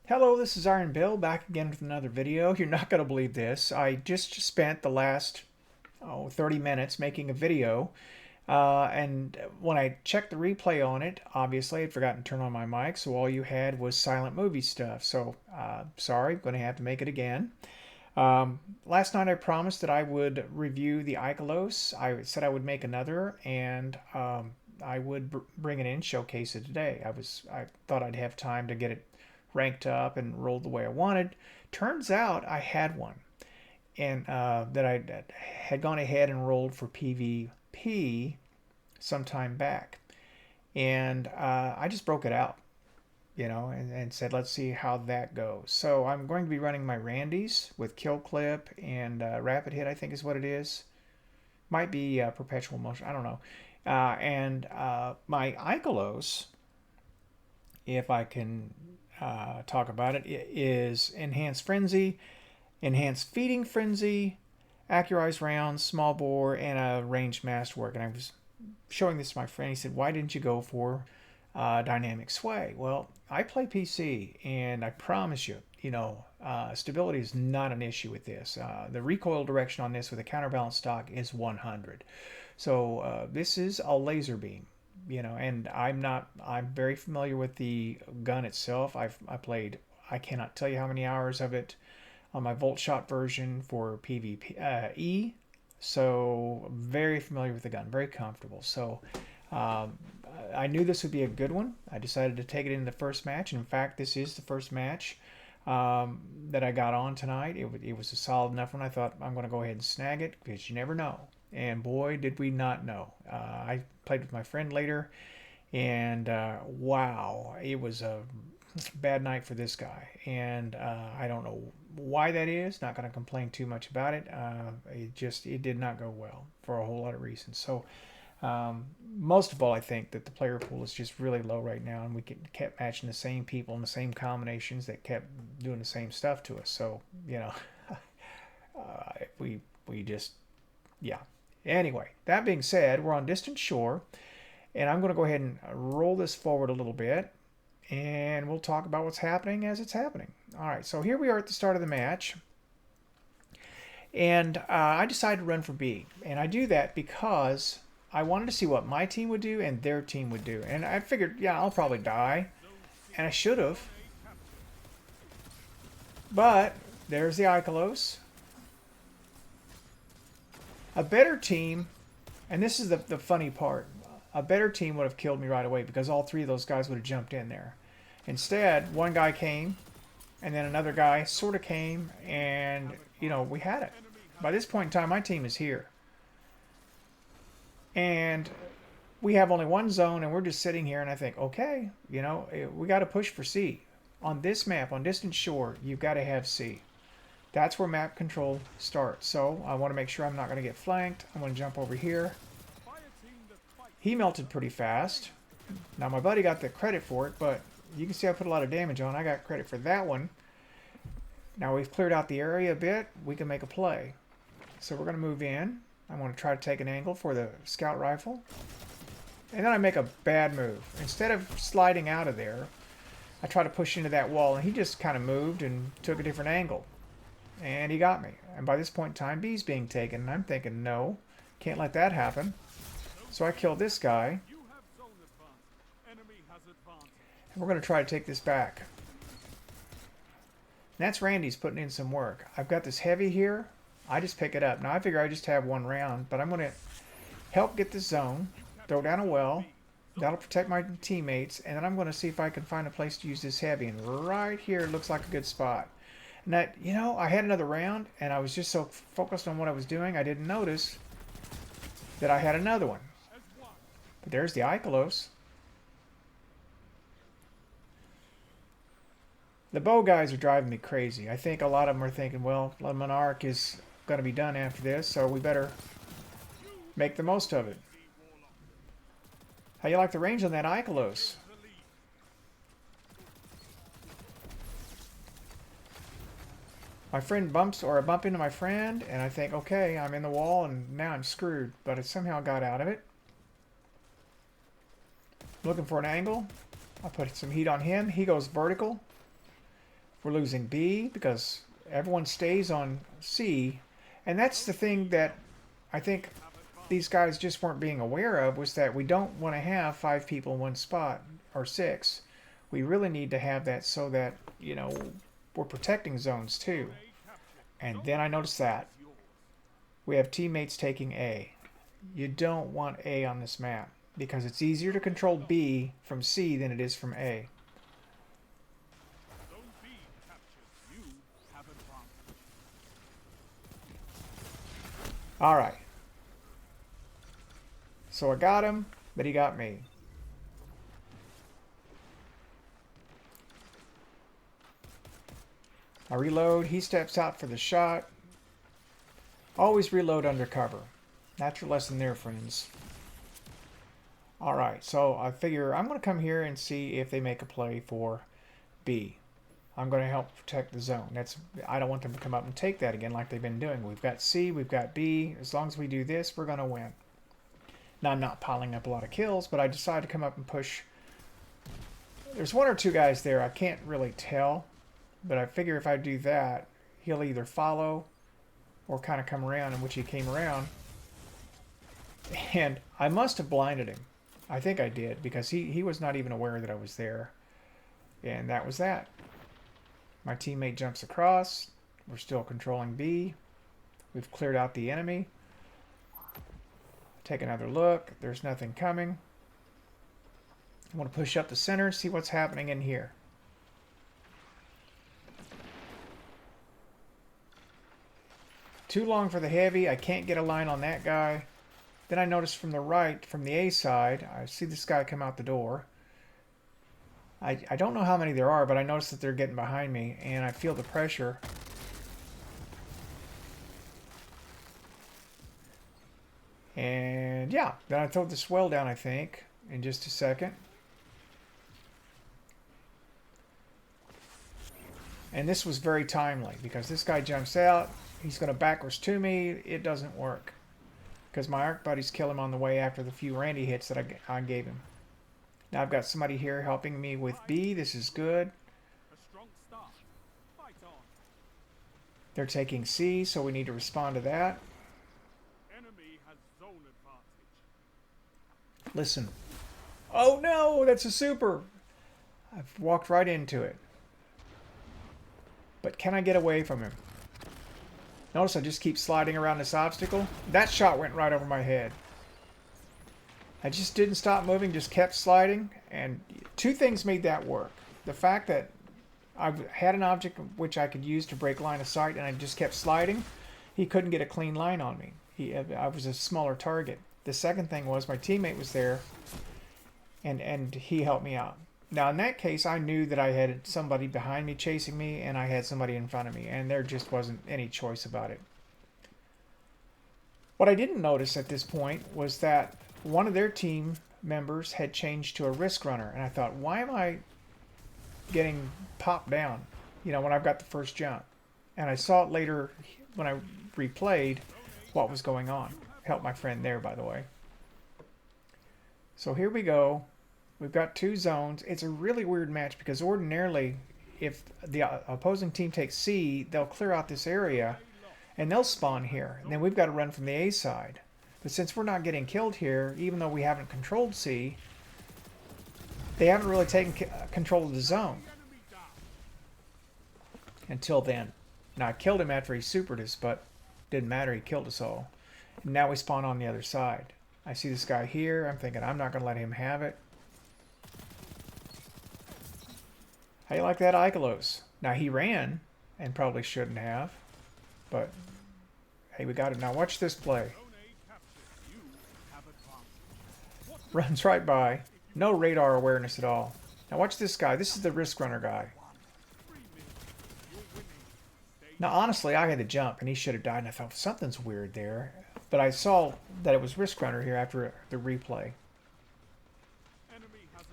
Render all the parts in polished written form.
Hello, this is Iron Bill back again with another video. You're not going to believe this. I just spent the last 30 minutes making a video, and when I checked the replay on it, obviously I'd forgotten to turn on my mic, so all you had was silent movie stuff. So, sorry, I'm going to have to make it again. Last night I promised that I would review the Ikelos. I said I would make another, and I would bring it in, showcase it today. I thought I'd have time to get it ranked up and rolled the way I wanted. Turns out I had one, and that I had gone ahead and rolled for PvP some time back, and I just broke it out, and said let's see how that goes. So I'm going to be running my Randys with kill clip and rapid hit, I think is what it is. Might be perpetual motion, I don't know. And my Ikelos, if I can talk about it, is Enhanced Frenzy, Enhanced Feeding Frenzy, Accurized Rounds, Small Bore, and a Ranged Masterwork. And I was showing this to my friend. He said, why didn't you go for Dynamic Sway? Well, I play PC, and I promise you, stability is not an issue with this. The recoil direction on this with a counterbalance stock is 100. So this is a laser beam, and I'm very familiar with the gun itself. I played, I cannot tell you how many hours of it on my Volt Shot version for PvE. So very familiar with the gun, very comfortable. So I knew this would be a good one. I decided to take it in the first match. And in fact, this is the first match that I got on tonight. It was a solid enough one. I thought I'm going to go ahead and snag it because you never know. And boy, did we not know. I played with my friend later, and wow, it was a bad night for this guy. And I don't know why that is. Not going to complain too much about it. It did not go well for a whole lot of reasons. So most of all, I think that the player pool is just really low right now, and we kept matching the same people and the same combinations that kept doing the same stuff to us. So we just, yeah. Anyway, that being said, we're on Distant Shore, and I'm going to go ahead and roll this forward a little bit, and we'll talk about what's happening as it's happening. All right, so here we are at the start of the match, and I decided to run for B, and I do that because I wanted to see what my team would do and their team would do, and I figured, yeah, I'll probably die, and I should have, but there's the Ikelos. A better team, and this is the funny part, a better team would have killed me right away because all three of those guys would have jumped in there. Instead, one guy came, and then another guy sort of came, and, we had it. By this point in time, my team is here. And we have only one zone, and we're just sitting here, and I think, okay, we got to push for C. On this map, on Distant Shore, you've got to have C. That's where map control starts. So I want to make sure I'm not going to get flanked. I'm going to jump over here. He melted pretty fast. Now my buddy got the credit for it, but you can see I put a lot of damage on. I got credit for that one. Now we've cleared out the area a bit. We can make a play. So we're going to move in. I'm going to try to take an angle for the scout rifle. And then I make a bad move. Instead of sliding out of there, I try to push into that wall, and he just kind of moved and took a different angle. And he got me. And by this point in time, B's being taken. And I'm thinking, no, can't let that happen. So I killed this guy. And we're going to try to take this back. And that's Randy's putting in some work. I've got this heavy here. I just pick it up. Now I figure I just have one round, but I'm going to help get this zone, throw down a well. That'll protect my teammates. And then I'm going to see if I can find a place to use this heavy. And right here looks like a good spot. And that, I had another round, and I was just so focused on what I was doing, I didn't notice that I had another one. But there's the Ikelos. The bow guys are driving me crazy. I think a lot of them are thinking, well, the Monarch is going to be done after this, so we better make the most of it. How you like the range on that Ikelos? My friend bumps, or I bump into my friend, and I think, okay, I'm in the wall, and now I'm screwed. But I somehow got out of it. Looking for an angle. I put some heat on him. He goes vertical. We're losing B because everyone stays on C. And that's the thing that I think these guys just weren't being aware of, was that we don't want to have 5 people in one spot or 6. We really need to have that so that, you know, we're protecting zones too. And then I noticed that we have teammates taking A. You don't want A on this map because it's easier to control B from C than it is from A. Alright. So I got him, but he got me. I reload. He steps out for the shot. Always reload under cover. That's your lesson there, friends. Alright, so I figure I'm going to come here and see if they make a play for B. I'm going to help protect the zone. I don't want them to come up and take that again like they've been doing. We've got C, we've got B. As long as we do this, we're going to win. Now, I'm not piling up a lot of kills, but I decided to come up and push. There's 1 or 2 guys there. I can't really tell, but I figure if I do that, he'll either follow or kind of come around, in which he came around. And I must have blinded him. I think I did, because he was not even aware that I was there. And that was that. My teammate jumps across. We're still controlling B. We've cleared out the enemy. Take another look. There's nothing coming. I want to push up the center, see what's happening in here. Too long for the heavy. I can't get a line on that guy. Then I notice from the right, from the A side, I see this guy come out the door. I don't know how many there are, but I notice that they're getting behind me, and I feel the pressure. And yeah, then I throw the swell down, I think, in just a second. And this was very timely, because this guy jumps out. He's going to backwards to me. It doesn't work, because my arc buddies kill him on the way after the few Randy hits that I gave him. Now I've got somebody here helping me with B. This is good. They're taking C, so we need to respond to that. Listen. Oh no, that's a super. I've walked right into it. But can I get away from him? Notice I just keep sliding around this obstacle. That shot went right over my head. I just didn't stop moving, just kept sliding. And 2 things made that work. The fact that I had an object which I could use to break line of sight, and I just kept sliding. He couldn't get a clean line on me. I was a smaller target. The second thing was my teammate was there, and he helped me out. Now, in that case, I knew that I had somebody behind me chasing me, and I had somebody in front of me, and there just wasn't any choice about it. What I didn't notice at this point was that one of their team members had changed to a risk runner, and I thought, why am I getting popped down, you know, when I've got the first jump? And I saw it later when I replayed what was going on. Helped my friend there, by the way. So here we go. We've got 2 zones. It's a really weird match because ordinarily, if the opposing team takes C, they'll clear out this area and they'll spawn here. And then we've got to run from the A side. But since we're not getting killed here, even though we haven't controlled C, they haven't really taken control of the zone. Until then. Now, I killed him after he supered us, but didn't matter. He killed us all. And now we spawn on the other side. I see this guy here. I'm thinking, I'm not going to let him have it. How you like that, Ikelos? Now, he ran, and probably shouldn't have. But, hey, we got it. Now, watch this play. Runs right by. No radar awareness at all. Now, watch this guy. This is the risk runner guy. Now, honestly, I had to jump, and he should have died, and I thought, something's weird there. But I saw that it was risk runner here after the replay.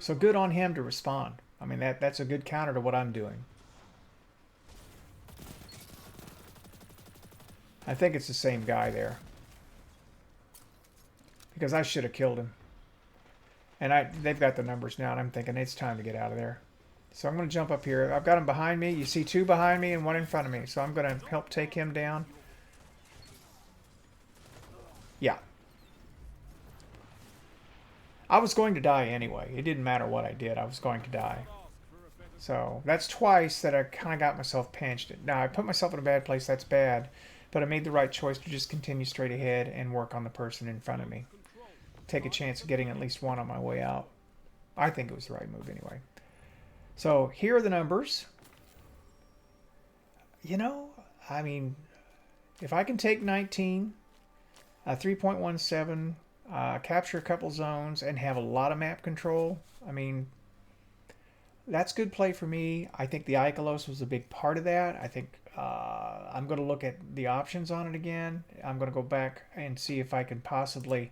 So good on him to respond. I mean, that's a good counter to what I'm doing. I think it's the same guy there. Because I should have killed him. And they've got the numbers now, and I'm thinking it's time to get out of there. So I'm going to jump up here. I've got him behind me. You see two behind me and one in front of me. So I'm going to help take him down. Yeah. I was going to die anyway. It didn't matter what I did. I was going to die. So that's twice that I kind of got myself pinched. Now, I put myself in a bad place. That's bad. But I made the right choice to just continue straight ahead and work on the person in front of me. Take a chance of getting at least one on my way out. I think it was the right move anyway. So here are the numbers. You know, I mean, if I can take 19, 3.17, capture a couple zones, and have a lot of map control, I mean, that's good play for me. I think the Ikelos was a big part of that. I think I'm going to look at the options on it again. I'm going to go back and see if I can possibly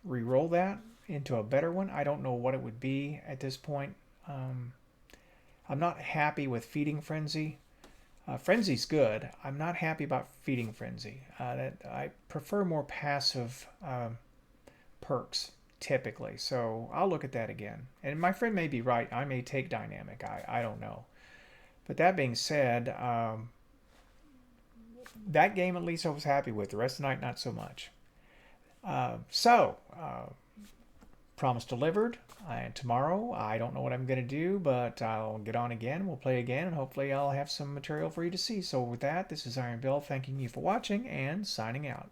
re-roll that into a better one. I don't know what it would be at this point. I'm not happy with Feeding Frenzy. Frenzy's good. I'm not happy about Feeding Frenzy. I prefer more passive perks typically. So I'll look at that again. And my friend may be right. I may take Dynamic. I don't know. But that being said, that game at least I was happy with. The rest of the night, not so much. Promise delivered. And tomorrow, I don't know what I'm going to do, but I'll get on again. We'll play again, and hopefully I'll have some material for you to see. So with that, this is Iron Bill thanking you for watching and signing out.